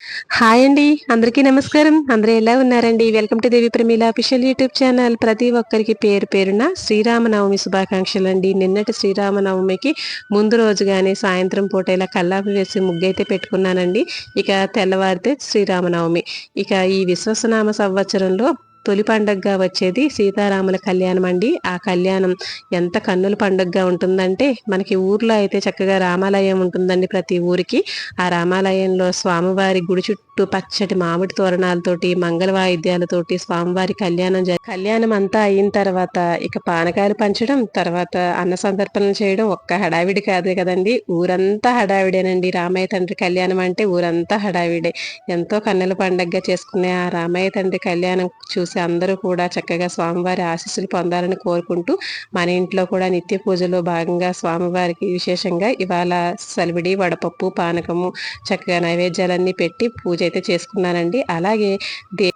Hi అండి. అందరికీ నమస్కారం. అందరూ ఎలా ఉన్నారండి? Welcome to Devi Pramila official YouTube channel. ప్రతి ఒక్కరికి పేరు పేరున శ్రీరామనవమి శుభాకాంక్షలండి. నిన్నటి శ్రీరామనవమికి ముందు రోజుగానే సాయంత్రం పూట ఇలా కల్లాపి వేసి ముగ్గైతే పెట్టుకున్నానండి. ఇక తెల్లవారితే శ్రీరామనవమి. ఇక ఈ విశ్వసనామ సంవత్సరంలో తొలి పండగగా వచ్చేది సీతారాముల కళ్యాణం అండి. ఆ కళ్యాణం ఎంత కన్నుల పండుగగా ఉంటుందంటే, మనకి ఊర్లో అయితే చక్కగా రామాలయం ఉంటుందండి ప్రతి ఊరికి. ఆ రామాలయంలో స్వామివారి గుడి చుట్టూ పచ్చటి మామిడి తోరణాలతోటి, మంగళ వాయిద్యాలతోటి స్వామివారి కళ్యాణం అంతా అయిన తర్వాత ఇక పానకాలు పంచడం, తర్వాత అన్న సంతర్పణలు చేయడం ఒక్క హడావిడి కాదు కదండి. ఊరంతా హడావిడేనండి. రామయ్య తండ్రి కళ్యాణం అంటే ఊరంతా హడావిడే. ఎంతో కన్నుల పండగగా చేసుకునే ఆ రామయ్య తండ్రి కళ్యాణం చూసి అందరూ కూడా చక్కగా స్వామివారి ఆశీస్సులు పొందాలని కోరుకుంటూ, మన ఇంట్లో కూడా నిత్య పూజలో భాగంగా స్వామివారికి విశేషంగా ఇవాళ సలివిడి, వడపప్పు, పానకము చక్కగా నైవేద్యాలన్నీ పెట్టి పూజ అయితే చేసుకున్నానండి. అలాగే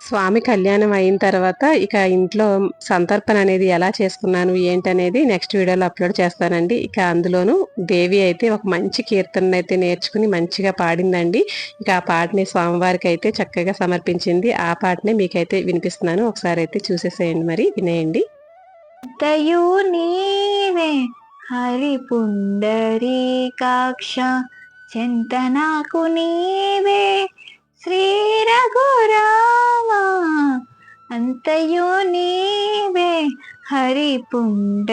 స్వామి కళ్యాణం అయిన తర్వాత ఇక ఇంట్లో సంతర్పణ అనేది ఎలా చేసుకున్నాను ఏంటనేది నెక్స్ట్ వీడియోలో అప్లోడ్ చేస్తానండి. ఇక అందులోనూ దేవి అయితే ఒక మంచి కీర్తన అయితే నేర్చుకుని మంచిగా పాడిందండి. ఇక ఆ పాటని స్వామివారికి అయితే చక్కగా సమర్పించింది. ఆ పాటనే మీకైతే వినిపిస్తున్నాను. ఒకసారి అయితే చూసేసేయండి, మరి వినేయండి. తయు నీవే హరి పుండరీకాక్ష చింతనాకు నీవే శ్రీ రఘురామ అంతయు నీవే హరి పుండరీకాక్ష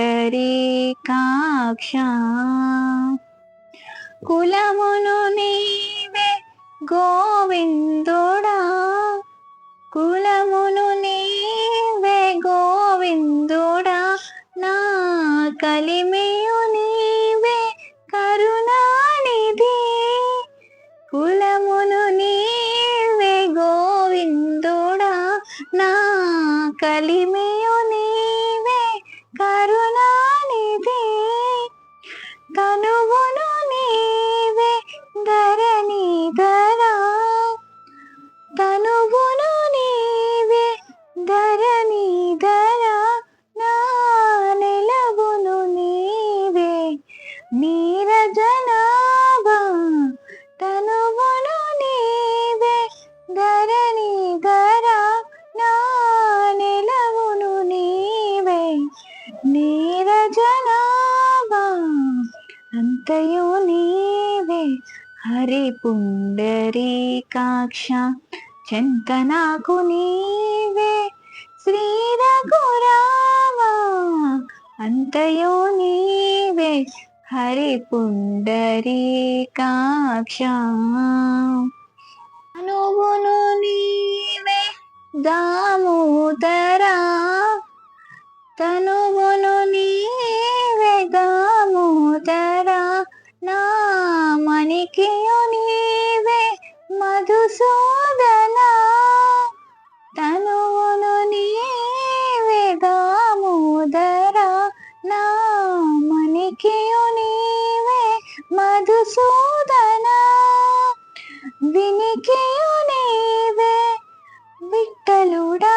కులమును నీవే గోవిందుడా కులమును నీవే గోవిందుడా నా కలిమియు నీవే కరుణానిధి కులమును నీవే గోవిందుడా నా కలిమియు నీవే కరుణానిధి తనువును నీవే ధరణిధరా తనువును నీవే ధరణిధరా నా నెలవును నీవే నీరజనాభా తనువును నీవే ధరణిధరా నా నెలవును నీవే నీరజనాభా అంతయు నీవే హరి పుండరీకాక్ష చింతనాకు నీవే శ్రీ రఘురామ అంతయు నీవే హరి పుండరీకాక్ష అనువును నీవే దామోదరా తనువును నీవే దామోదరా నా మణికియు నీవే మధుసూదన తనువును నీవే దామోదరా నా మణికియు నీవే మధుసూదన వినికియు నీవే విఠలుడా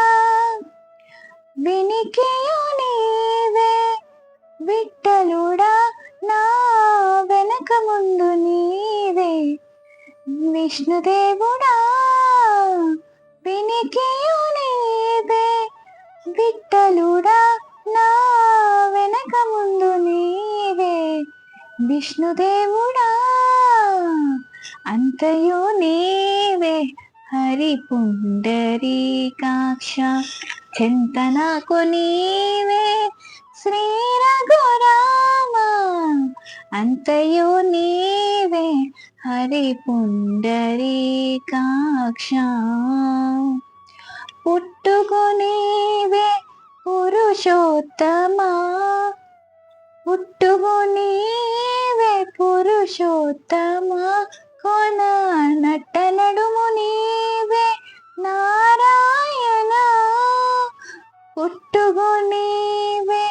వినికియు నీవే విఠలుడా నా వెనక ముందు నీవే విష్ణుదేవుడా వినికియు నీవే విఠలుడా నా వెనక ముందు నీవే విష్ణుదేవుడా అంతయు నీవే హరి పుండరీకాక్ష చింతనాకు నీవే శ్రీ రఘురామ అంతయు నీవే హరి పుండరీకాక్ష పుట్టుకు నీవే పురుషోత్తమా పుట్టుకు నీవే పురుషోత్తమా కొన నట్ట నడుము నీవే నారాయణ పుట్టుకు నీవే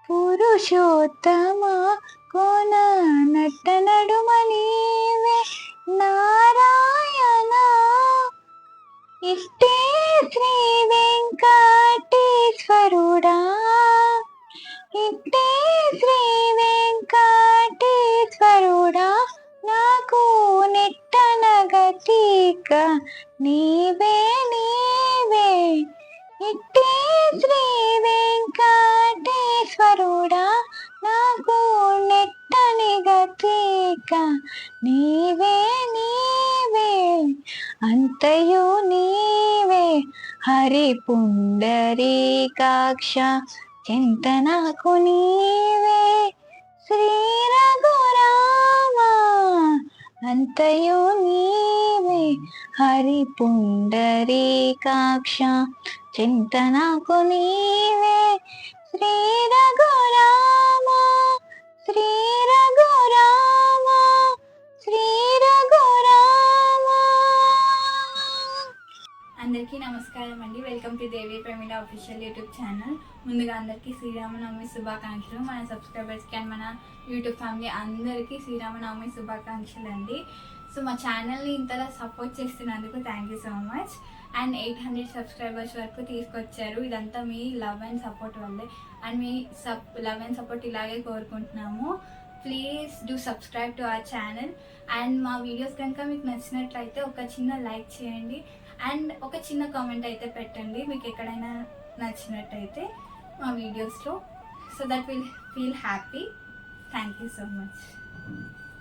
పురుషోత్తమా కొన నట్ట నడుమ నీవే నారాయణ ఇష్టే శ్రీ వెంకటేశ్వరుడా ఇట్టే శ్రీ వెంకటేశ్వరుడా నాకు నిట్టన గతి లేక నీవే నీవే ఇట్టే శ్రీ వెంకటేశ్వరుడా నాకు నెట్టని గతిక నీవే నీవే అంతయు నీవే హరి పుండరీకాక్ష చింత నాకు నీవే శ్రీ రఘురామ అంతయు నీవే హరి పుండరీకాక్ష చింత నాకు నీవే శ్రీ రఘురామ శ్రీ రఘురామ శ్రీ రఘురామ. అందరికీ నమస్కారం అండి. Welcome to Devi Pramila official YouTube channel. ముందుగా అందరికీ శ్రీరామనవమి శుభాకాంక్షలు. మన సబ్స్క్రైబర్స్కి అండ్ మన యూట్యూబ్ ఫ్యామిలీ అందరికీ శ్రీరామనవమి శుభాకాంక్షలు అండి. సో మా ఛానల్ని ఇంతలా సపోర్ట్ చేస్తున్నందుకు thank you so much. And 800 subscribers వరకు తీసుకొచ్చారు. ఇదంతా మీ లవ్ అండ్ సపోర్ట్ వల్లే. And me love and support ఇలాగే కోరుకుంటున్నాము. Please do subscribe to our channel. And మా వీడియోస్ కనుక మీకు నచ్చినట్లయితే ఒక చిన్న లైక్ చేయండి అండ్ ఒక చిన్న కామెంట్ అయితే పెట్టండి మీకు ఎక్కడైనా నచ్చినట్టయితే మా వీడియోస్లో. So that will feel happy. Thank you so much.